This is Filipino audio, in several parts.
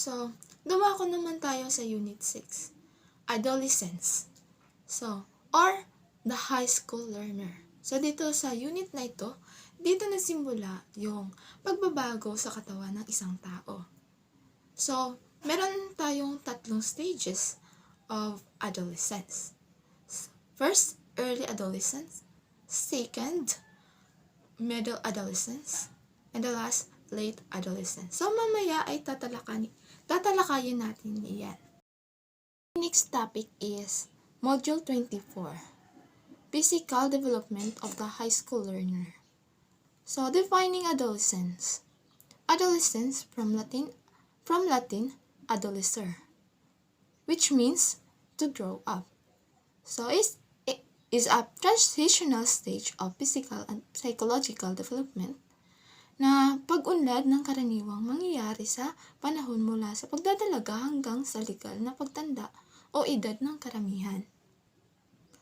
So, dumako naman tayo sa Unit 6, Adolescence. So, or the high school learner. So, dito sa unit na ito, dito nagsimula yung pagbabago sa katawan ng isang tao. So, meron tayong tatlong stages of adolescence. First, early adolescence. Second, middle adolescence. And the last, late adolescence. So, mamaya ay tatalakayin natin iyan. Next topic is Module 24, Physical Development of the High School Learner. So, defining adolescence. Adolescence from Latin adolescer, which means to grow up. So, it is a transitional stage of physical and psychological development na pag-unlad ng karaniwang mangyayari sa panahon mula sa pagdadalaga hanggang sa legal na pagtanda o edad ng karamihan.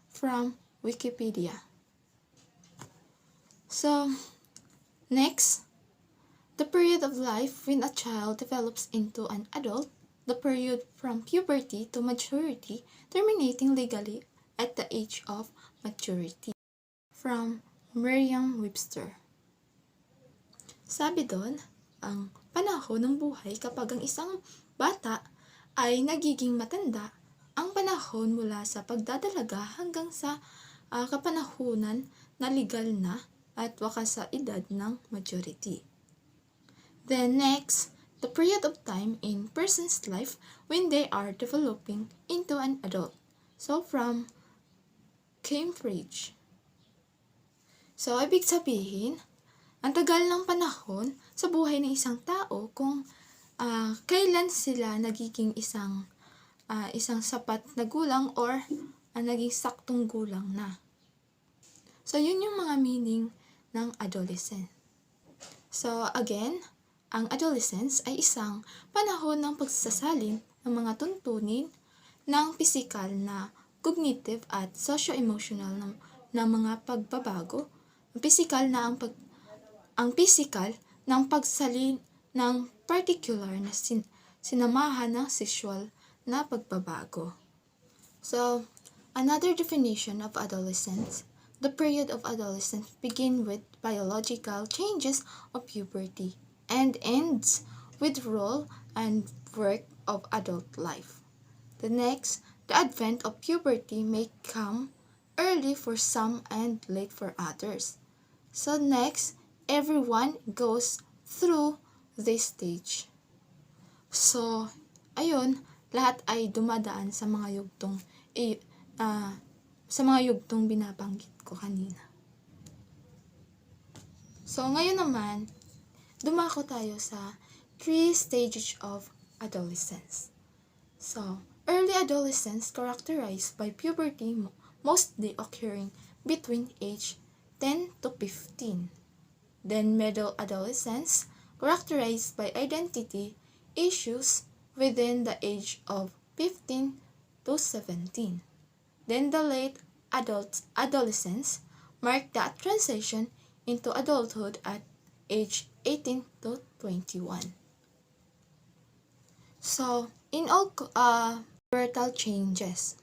From Wikipedia. So, next, the period of life when a child develops into an adult, the period from puberty to maturity, terminating legally at the age of maturity. From Merriam-Webster. Sabi doon, ang panahon ng buhay kapag ang isang bata ay nagiging matanda, ang panahon mula sa pagdadalaga hanggang sa kapanahunan na legal na at wakas sa edad ng maturity. Then next, the period of time in person's life when they are developing into an adult. So from Cambridge. So, ibig sabihin, ang tagal ng panahon sa buhay ng isang tao kung kailan sila nagiging isang sapat na gulang or naging saktong gulang na. So, yun yung mga meaning ng adolescent. So, again, ang adolescence ay isang panahon ng pagsasalin ng mga tuntunin ng pisikal na cognitive at socio-emotional na mga pagbabago. Ang pisikal ng pagsalin ng particular na sinamahan ng sexual na pagbabago. So, another definition of adolescence, the period of adolescence begins with biological changes of puberty and ends with role and work of adult life. The next, the advent of puberty may come early for some and late for others. So next, everyone goes through this stage. So, ayun, lahat ay dumadaan sa mga yugtong binabanggit ko kanina. So, ngayon naman, dumako tayo sa 3 stages of adolescence. So, early adolescence characterized by puberty mostly occurring between age 10 to 15. Then middle adolescence characterized by identity issues within the age of 15 to 17. Then the late adolescence marked the transition into adulthood at age 18 to 21. So, in all pubertal changes,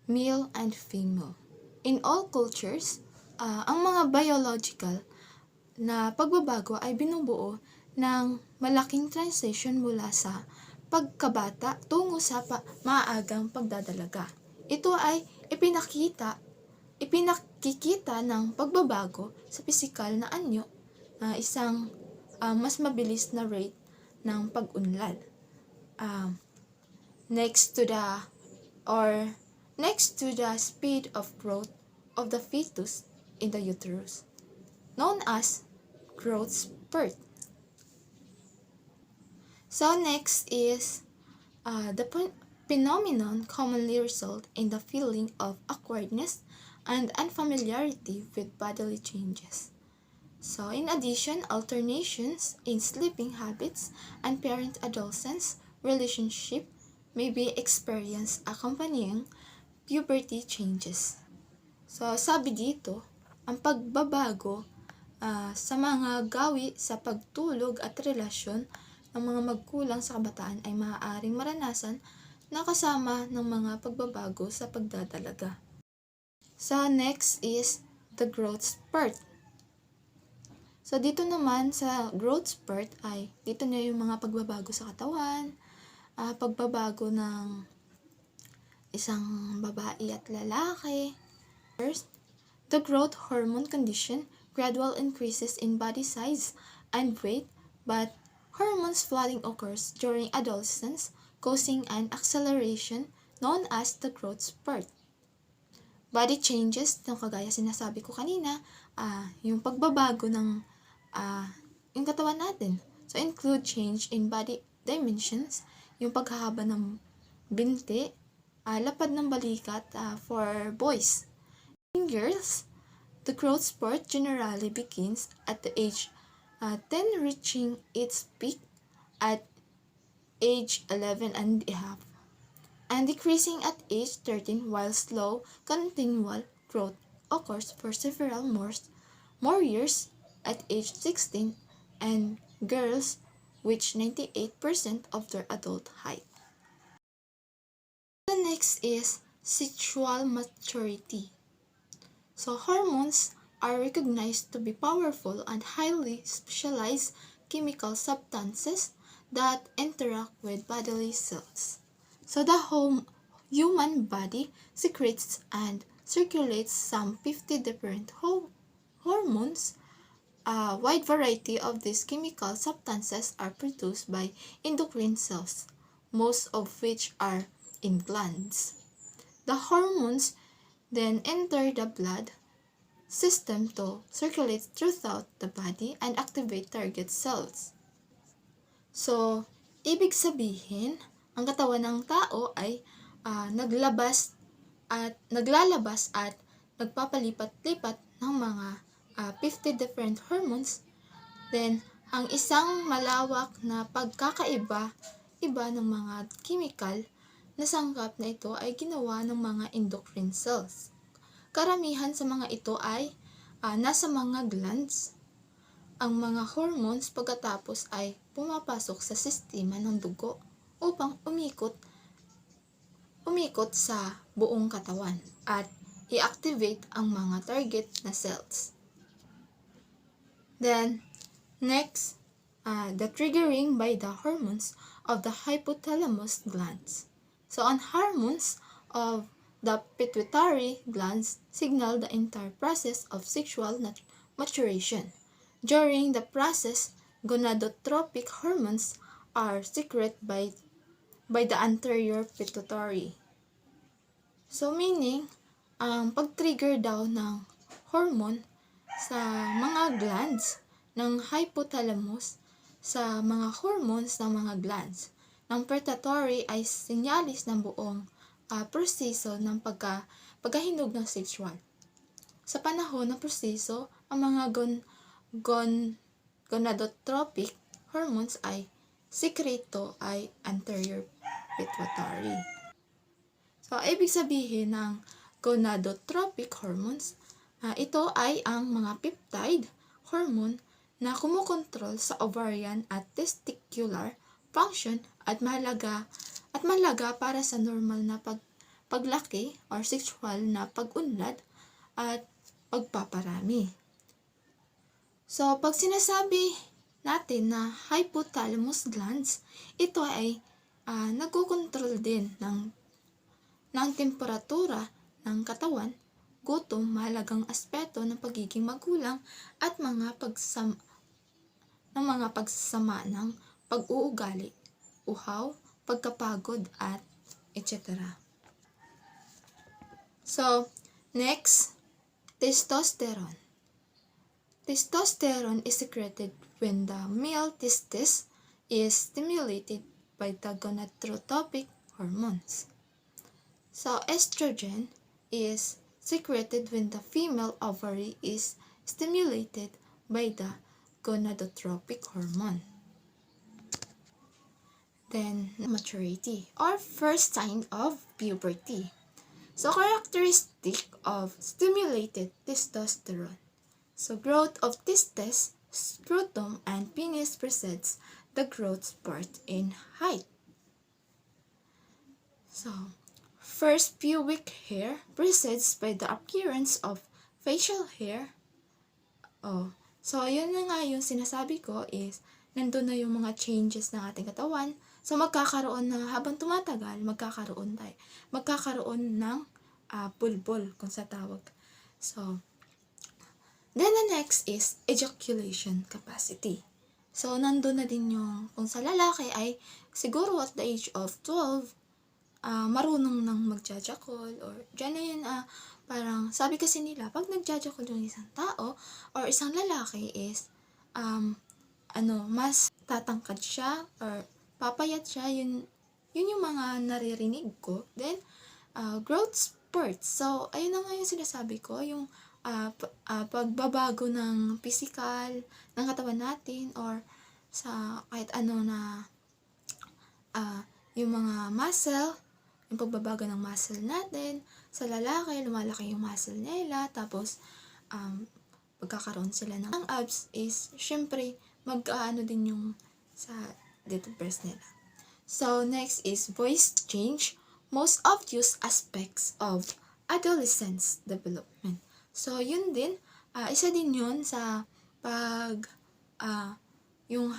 male and female. In all cultures, ang mga biological na pagbabago ay binubuo ng malaking transition mula sa pagkabata tungo sa maagang pagdadalaga. Ito ay ipinakikita ng pagbabago sa pisikal na anyo na isang mas mabilis na rate ng pag-unlad. Next to the speed of growth of the fetus in the uterus, known as growth spurt. So next is the phenomenon commonly result in the feeling of awkwardness and unfamiliarity with bodily changes. So in addition, alternations in sleeping habits and parent-adolescent relationship may be experienced accompanying puberty changes. So sabi dito, ang pagbabago sa mga gawi sa pagtulog at relasyon ng mga magkulang sa kabataan ay maaaring maranasan na kasama ng mga pagbabago sa pagdadalaga. So, next is the growth spurt. So, dito naman sa growth spurt ay dito na yung mga pagbabago sa katawan, pagbabago ng isang babae at lalaki. First, the growth hormone condition, gradual increases in body size and weight, but hormones flooding occurs during adolescence, causing an acceleration known as the growth spurt. Body changes, kagaya sinasabi ko kanina, yung pagbabago ng yung katawan natin. So, include change in body dimensions, yung paghahaba ng binti, lapad ng balikat for boys. In girls, the growth spurt generally begins at the age 10, reaching its peak at age 11 and a half, and decreasing at age 13, while slow, continual growth occurs for several more years at age 16, and girls reach 98% of their adult height. The next is sexual maturity. So, hormones are recognized to be powerful and highly specialized chemical substances that interact with bodily cells. So, the human body secretes and circulates some 50 different hormones. A wide variety of these chemical substances are produced by endocrine cells, most of which are in glands. The hormones then enter the blood system to circulate throughout the body and activate target cells. So, ibig sabihin, ang katawan ng tao ay naglalabas at nagpapalipat-lipat ng mga 50 different hormones. Then, ang isang malawak na pagkakaiba ng mga chemical na sangkap na ito ay ginawa ng mga endocrine cells. Karamihan sa mga ito ay nasa mga glands. Ang mga hormones pagkatapos ay pumapasok sa sistema ng dugo upang umikot sa buong katawan at i-activate ang mga target na cells. Then, next, the triggering by the hormones of the hypothalamus glands. So, on hormones of the pituitary glands signal the entire process of sexual maturation. During the process, gonadotropic hormones are secreted by the anterior pituitary. So, meaning, ang pag-trigger daw ng hormone sa mga glands ng hypothalamus, sa mga hormones ng mga glands ng pituitary ay sinyalis ng buong proseso ng pagkahinog ng sexual. Sa panahon ng proseso, ang mga gonadotropic hormones ay sekreto ay anterior pituitary. So, ibig sabihin ng gonadotropic hormones, ito ay ang mga peptide hormone na kumukontrol sa ovarian at testicular function at mahalaga para sa normal na paglaki or sexual na pag-unlad at pagpaparami. So, pag sinasabi natin na hypothalamus glands, ito ay nagkokontrol din ng temperatura ng katawan, gutom, mahalagang aspeto ng pagiging magulang at mga pagsama ng pag-uugali, uhaw, pagkapagod at etc. So, next, testosterone. Testosterone is secreted when the male testis is stimulated by the gonadotropic hormones. So, estrogen is secreted when the female ovary is stimulated by the gonadotropic hormone. Then, maturity or first sign of puberty. So, characteristic of stimulated testosterone. So, growth of testes, scrotum, and penis precedes the growth spurt in height. So, first pubic hair precedes by the appearance of facial hair. Oh, so yun na nga yung sinasabi ko is, nandun na yung mga changes ng ating katawan. So, magkakaroon na, habang tumatagal, magkakaroon ng bulbul, kung sa tawag. So, then the next is ejaculation capacity. So, nandun na din yung, kung sa lalaki ay, siguro at the age of 12, marunong nang magjajakol, or dyan na yun, parang, sabi kasi nila, pag nagjajakol yung isang tao, or isang lalaki is, mas tatangkad siya, or papayat siya, yun yung mga naririnig ko. Then, growth spurts. So, ayun na nga yung sinasabi ko, yung pagbabago ng physical, ng katawan natin, or sa kahit ano na, yung mga muscle, yung pagbabago ng muscle natin. Sa lalaki, lumalaki yung muscle nila, tapos, magkakaroon sila ng abs is, syempre, mag-ano din yung sa little breast nila. So, next is voice change, most obvious aspects of adolescence development. So, yun din, isa din yun sa yung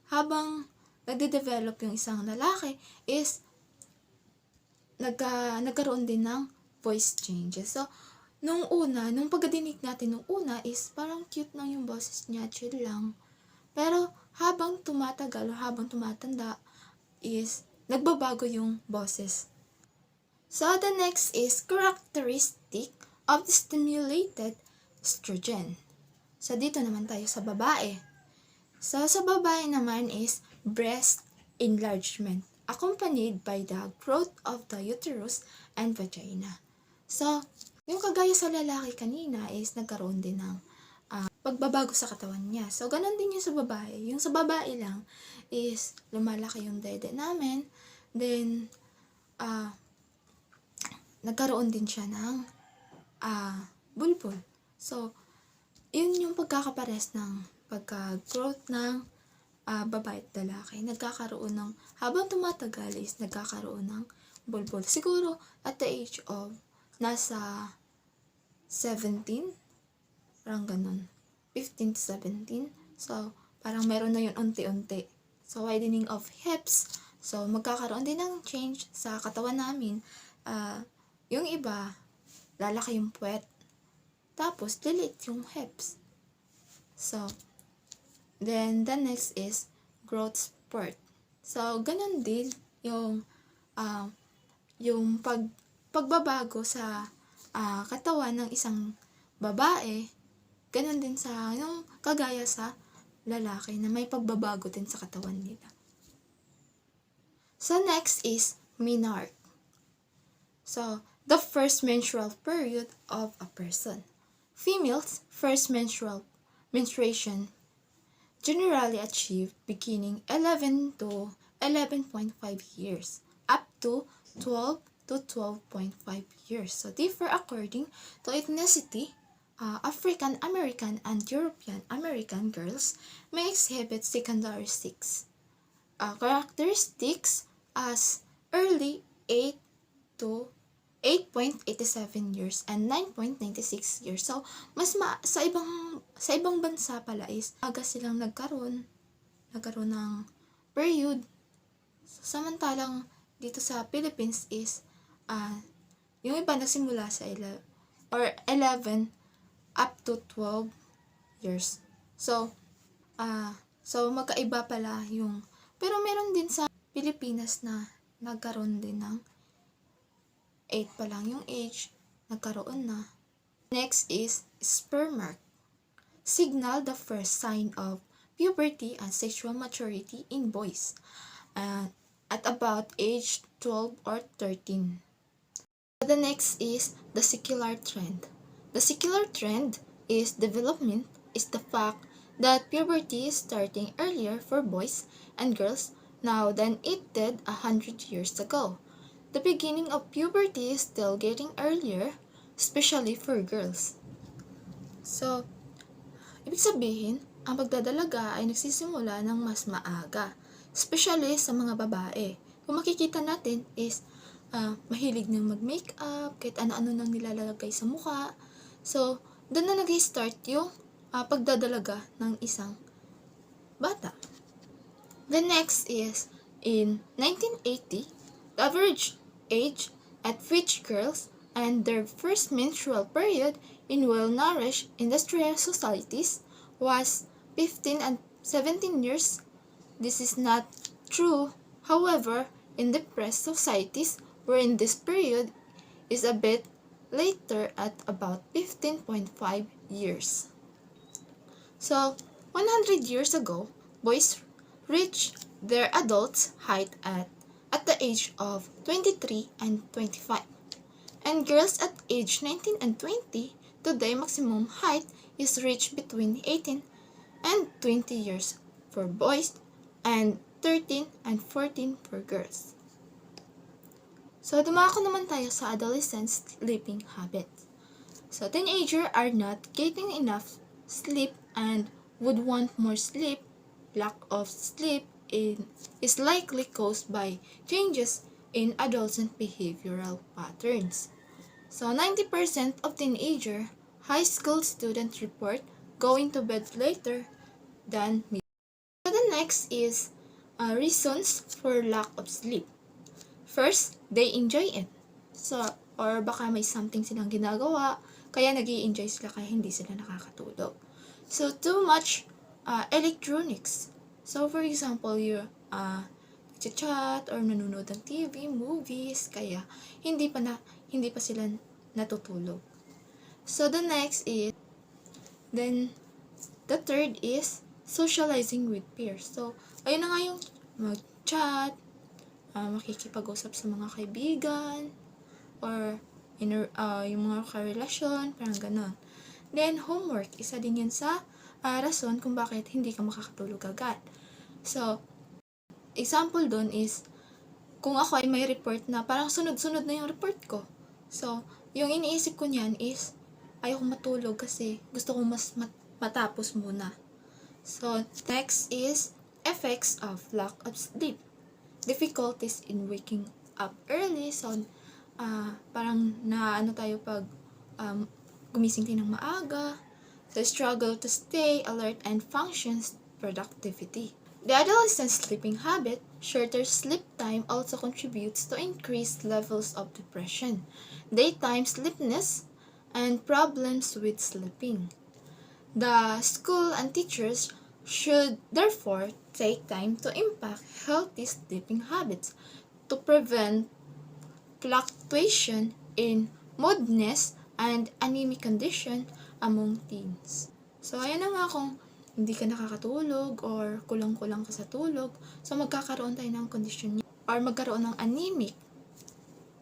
habang nagde-develop yung isang lalaki is nagkaroon din ng voice changes. So, nung pagkadinig natin nung una is parang cute lang yung boses niya, chill lang. Pero habang tumatagal o habang tumatanda is nagbabago yung boses. So, the next is characteristic of the stimulated estrogen. So, dito naman tayo sa babae. So, sa babae naman is breast enlargement, accompanied by the growth of the uterus and vagina. So, yung kagaya sa lalaki kanina is nagkaroon din ng pagbabago sa katawan niya. So, ganun din yung sa babae. Yung sa babae lang is lumalaki yung dede namin. Then, nagkaroon din siya ng bulbul. So, yun yung pagkakapares ng pagka-growth ng babae at lalaki. Nagkakaroon ng, habang tumatagal is nagkakaroon ng bulbul. Siguro, at the age of nasa 17, parang ganun. 15 to 17. So, parang meron na yun unti-unti. So, widening of hips. So, magkakaroon din ng change sa katawan namin. Yung iba, lalaki yung puwet. Tapos, lilit yung hips. So, then, the next is growth spurt. So, ganun din yung pagbabago sa katawan ng isang babae, ganun din sa yung kagaya sa lalaki na may pagbabago din sa katawan nila. So, next is menarche. So, the first menstrual period of a person. Females' first menstruation generally achieved beginning 11 to 11.5 years, up to 12 to 12.5 years. So, differ according to ethnicity. African American and European American girls may exhibit secondary characteristics as early 8 to 8.87 years and 9.96 years. So, sa ibang bansa pala is aga silang nagkaroon ng period. Samantalang dito sa Philippines is yung iba nagsimula sa 11 up to 12 years. So, magkaiba pala yung, pero meron din sa Pilipinas na nagkaroon din ng 8 pa lang yung age, nagkaroon na. Next is sperm mark. Signal the first sign of puberty and sexual maturity in boys at about age 12 or 13. The next is the secular trend. The secular trend is development is the fact that puberty is starting earlier for boys and girls now than it did 100 years ago. The beginning of puberty is still getting earlier, especially for girls. So, ibig sabihin, ang pagdadalaga ay nagsisimula ng mas maaga, especially sa mga babae. Kung makikita natin is mahilig nang mag-makeup, kahit ano-ano nang nilalagay sa mukha. So, doon na nag-start yung pagdadalaga ng isang bata. The next is, in 1980, the average age at which girls and their first menstrual period in well-nourished industrial societies was 15 and 17 years. This is not true, however, in depressed societies wherein this period is a bit later at about 15.5 years. So, 100 years ago, boys reached their adult height at the age of 23 and 25. And girls at age 19 and 20, today maximum height is reached between 18 and 20 years for boys and 13 and 14 for girls. So, dumako naman tayo sa adolescent sleeping habits. So, teenagers are not getting enough sleep and would want more sleep. Lack of sleep is likely caused by changes in adolescent behavioral patterns. So, 90% of teenager high school students report going to bed later than me. So, the next is reasons for lack of sleep. First, they enjoy it. So, or baka may something silang ginagawa, kaya nag-i-enjoy sila kaya hindi sila nakakatulog. So, too much electronics. So, for example, you're chat or nanonood ng TV, movies, kaya hindi pa sila natutulog. So, the third is socializing with peers. So, ayun na nga yung mag-chat, makikipag-usap sa mga kaibigan, or yung mga karelasyon, parang ganon. Then, homework, isa din yan sa rason kung bakit hindi ka makakatulog agad. So, example dun is, kung ako ay may report na parang sunod-sunod na yung report ko. So, yung iniisip ko niyan is, ayoko matulog kasi gusto ko mas matapos muna. So, next is effects of lack of sleep. Difficulties in waking up early. So, parang naano tayo pag gumising tayo ng maaga. The struggle to stay alert and functions productivity. The adolescent sleeping habit, shorter sleep time also contributes to increased levels of depression, daytime sleepiness, and problems with sleeping. The school and teachers should therefore take time to impact healthy sleeping habits to prevent fluctuation in moodiness and anemic condition among teens. So, ayan na nga, kung hindi ka nakakatulog or kulang-kulang ka sa tulog, so magkakaroon tayo ng condition or magkaroon ng anemic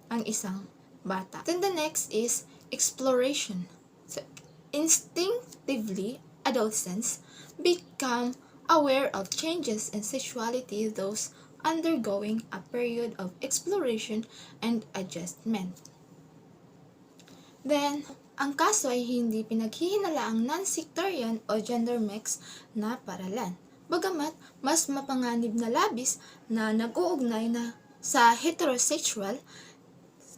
ang isang bata. Then the next is exploration. So, instinctively, adolescents become aware of changes in sexuality, those undergoing a period of exploration and adjustment. Then, ang kaso ay hindi pinaghihinalaang non-sectarian o gender mix na paralan. Bagamat mas mapanganib na labis na nag-uugnay na sa heterosexual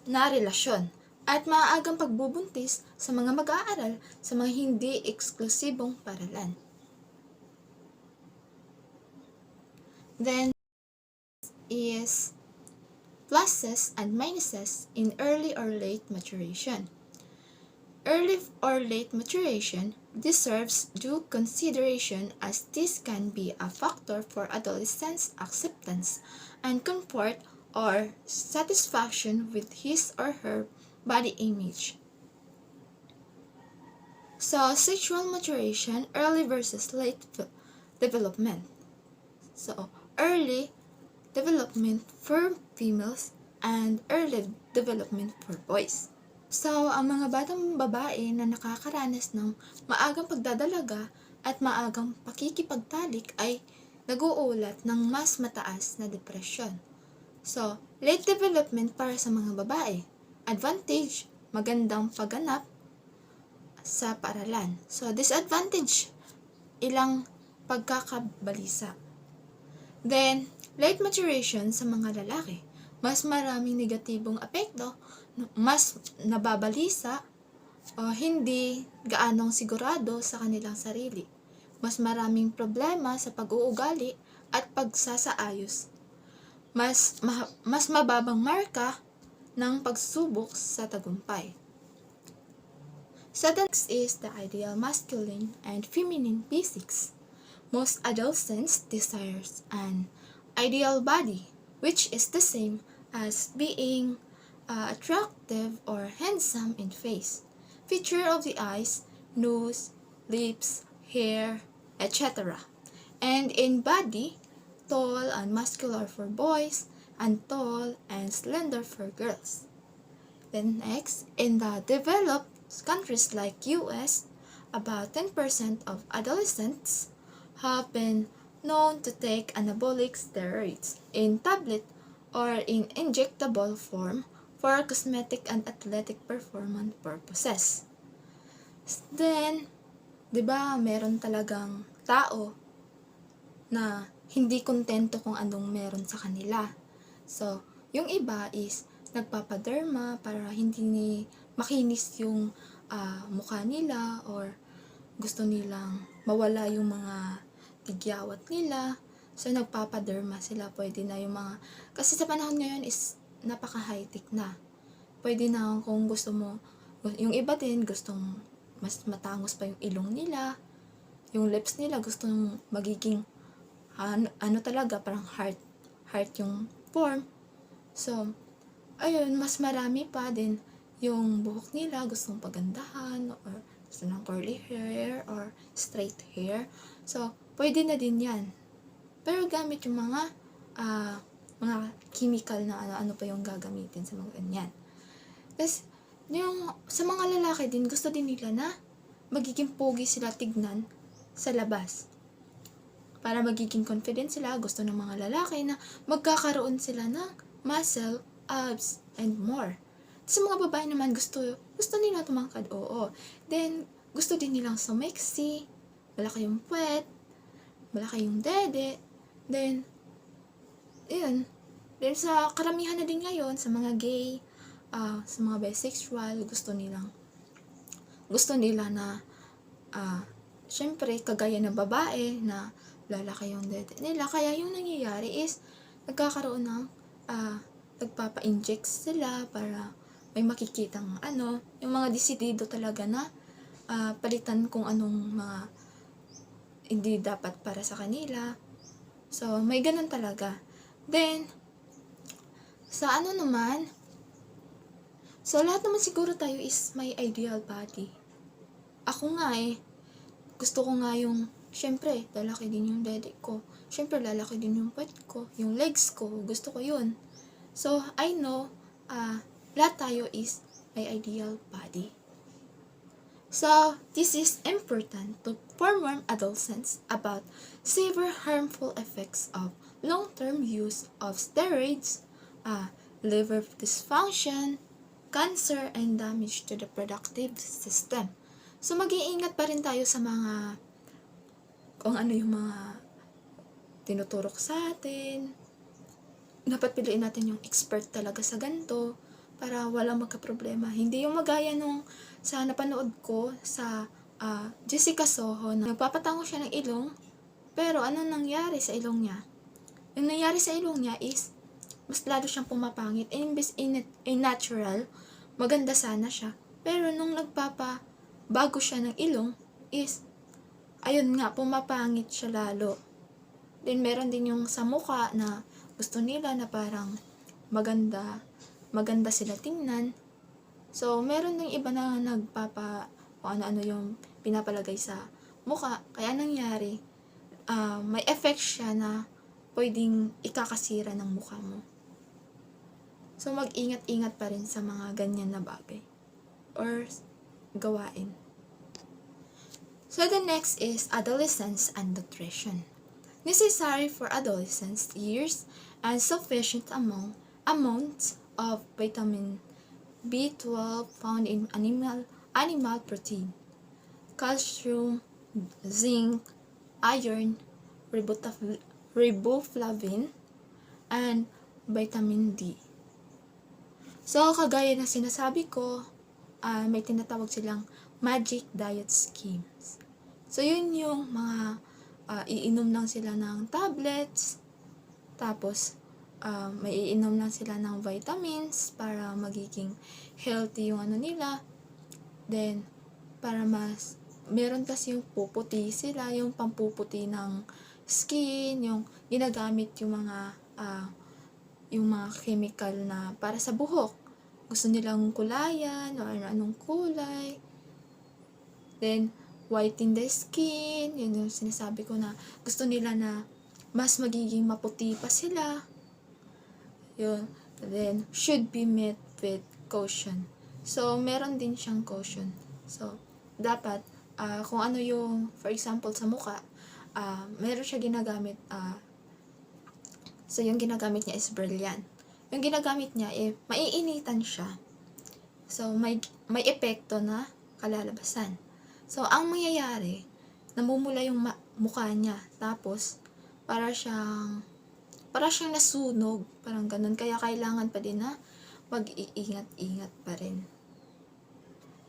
na relasyon at maaagang pagbubuntis sa mga mag-aaral sa mga hindi eksklusibong paralan. Then is pluses and minuses in early or late maturation. Early or late maturation deserves due consideration as this can be a factor for adolescents' acceptance and comfort or satisfaction with his or her body image. So, sexual maturation, early versus late development. So, early development for females and early development for boys. So, ang mga batang babae na nakakaranas ng maagang pagdadalaga at maagang pakikipagtalik ay nag-uulat ng mas mataas na depresyon. So, late development para sa mga babae. Advantage, magandang pagganap sa paaralan. So, disadvantage, ilang pagkakabalisa. Then, late maturation sa mga lalaki. Mas maraming negatibong apekto, mas nababalisa o hindi gaanong sigurado sa kanilang sarili. Mas maraming problema sa pag-uugali at pagsasaayos. Mas mababang marka ng pagsubok sa tagumpay. So the next is the ideal masculine and feminine physics. Most adolescents desires an ideal body, which is the same as being attractive or handsome in face. Feature of the eyes, nose, lips, hair, etc. And in body, tall and muscular for boys, and tall and slender for girls. Then next, in the developed countries like US, about 10% of adolescents have been known to take anabolic steroids in tablet or in injectable form for cosmetic and athletic performance purposes. Then, di ba meron talagang tao na hindi kontento kung anong meron sa kanila. So, yung iba is nagpapaderma para hindi makinis yung mukha nila, or gusto nilang mawala yung mga tigyawat nila. So, nagpapaderma sila. Pwede na yung mga, kasi sa panahon ngayon is napaka-high-tech na. Pwede na kung gusto mo, yung iba din gustong mas matangos pa yung ilong nila, yung lips nila gustong magiging ano talaga, parang heart yung form. So, ayun, mas marami pa din yung buhok nila gustong pagandahan, or gusto ng curly hair or straight hair. So, pwede na din yan. Pero gamit yung mga chemical na ano pa yung gagamitin sa mga ganyan. Tapos, yung sa mga lalaki din, gusto din nila na magiging pogi sila tignan sa labas. Para magiging confident sila, gusto ng mga lalaki na magkakaroon sila ng muscle, abs, and more. Sa mga babae naman, gusto nila tumangkad, oo. Then, gusto din nilang sumeksi, malaki yung puwet, malaki yung dede. Then, yun. Then, sa karamihan na din ngayon, sa mga gay, sa mga bisexual, gusto nila na, syempre, kagaya ng babae, na lalaki yung dede nila. Kaya yung nangyayari is, nagkakaroon ng, nagpapa-inject sila para may makikitang yung mga desidido talaga na palitan kung anong mga hindi dapat para sa kanila. So, may ganun talaga. Then, sa naman, so lahat naman siguro tayo is may ideal body. Ako nga gusto ko nga yung, syempre, lalaki din yung dede ko. Syempre, lalaki din yung puwet ko, yung legs ko, gusto ko yun. So, I know, lahat tayo is may ideal body. So, this is important to forewarn adolescents about severe harmful effects of long-term use of steroids, liver dysfunction, cancer, and damage to the reproductive system. So, mag-iingat pa rin tayo sa mga, kung ano yung mga tinuturok sa atin. Dapat piliin natin yung expert talaga sa ganito para walang magka-problema. Hindi yung magaya nung sa napanood ko sa Jessica Soho na nagpapatango siya ng ilong, pero anong nangyari sa ilong niya? Yung nangyari sa ilong niya is mas lalo siyang pumapangit. Imbes in natural, maganda sana siya. Pero nung bago siya ng ilong is, ayun nga, pumapangit siya lalo. Then meron din yung sa mukha na gusto nila na parang maganda sila tingnan. So, meron ding iba na kung ano-ano yung pinapalagay sa mukha. Kaya nangyari, may effect siya na pwedeng ikakasira ng mukha mo. So, mag-ingat-ingat pa rin sa mga ganyan na bagay or gawain. So, the next is adolescence and nutrition. Necessary for adolescents years and sufficient amounts of vitamin B12 found in animal protein, calcium, zinc, iron, riboflavin, and vitamin D. So, kagaya na sinasabi ko, may tinatawag silang magic diet schemes. So, yun yung mga iinom lang sila ng tablets, tapos may iinom lang sila ng vitamins para magiging healthy yung ano nila. Then, para meron kasi yung puputi sila, yung pampuputi ng skin, yung ginagamit yung mga chemical na para sa buhok. Gusto nilang kulayan or anong kulay. Then, whiten the skin. Yun yung sinasabi ko na gusto nila na mas magiging maputi pa sila. Yun. Then, should be met with caution. So, meron din siyang caution. So, dapat, kung ano yung, for example, sa mukha, meron siya ginagamit, so yung ginagamit niya is brilliant. Yung ginagamit niya, maiinitan siya. So, may epekto na kalalabasan. So, ang mangyayari, namumula yung mukha niya. Tapos, para siyang nasunog. Parang ganun. Kaya kailangan pa din na mag-iingat-ingat pa rin.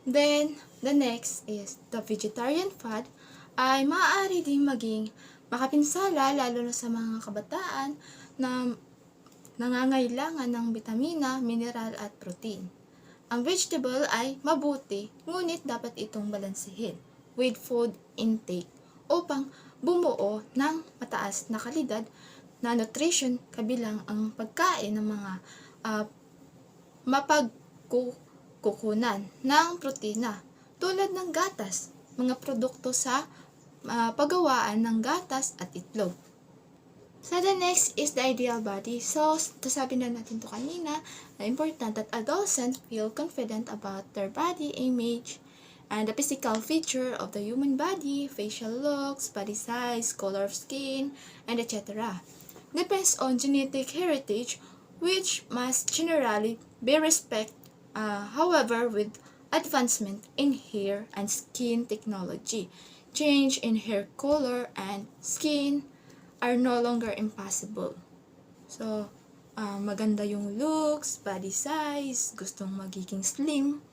Then, the next is the vegetarian fad ay maaari din maging makapinsala lalo na sa mga kabataan na nangangailangan ng bitamina, mineral at protein. Ang vegetable ay mabuti, ngunit dapat itong balansehin with food intake upang bumuo ng mataas na kalidad na nutrition kabilang ang pagkain ng mga mapagkukunan ng protina tulad ng gatas, mga produkto sa paggawaan ng gatas at itlog. So, the next is the ideal body. So, sabi na natin to kanina, na important that adolescents feel confident about their body image and the physical feature of the human body, facial looks, body size, color of skin, and etc. Depends on genetic heritage, which must generally be respected. However, with advancement in hair and skin technology, change in hair color and skin are no longer impossible. So, maganda yung looks, body size, gustong magiging slim,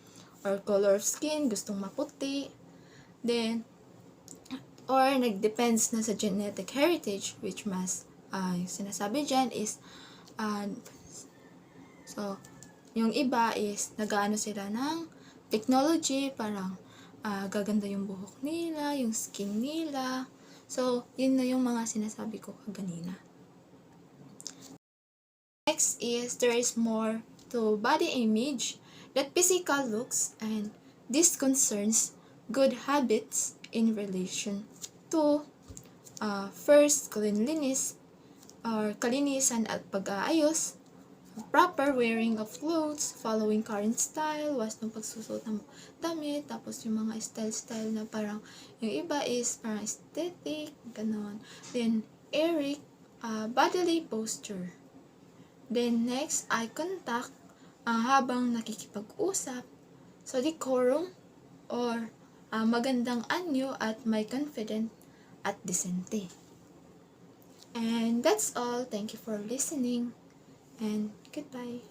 or color of skin, gustong maputi. Then, or nagdepends na sa genetic heritage, which mas, sinasabi dyan is, so, yung iba is, nag-ano sila ng technology, parang, gaganda yung buhok nila, yung skin nila. So, yun na yung mga sinasabi ko kanina. Next is, there is more to body image than physical looks, and this concerns good habits in relation to first, cleanliness or kalinisan at pag-aayos, proper wearing of clothes, following current style, was ng pagsusuot ng damit, tapos yung mga style na parang, yung iba is parang aesthetic, ganon. Then, Eric, bodily posture. Then, next, eye contact, habang nakikipag-usap. So, decorum, or magandang anyo at may confident at decente. And that's all. Thank you for listening. And goodbye.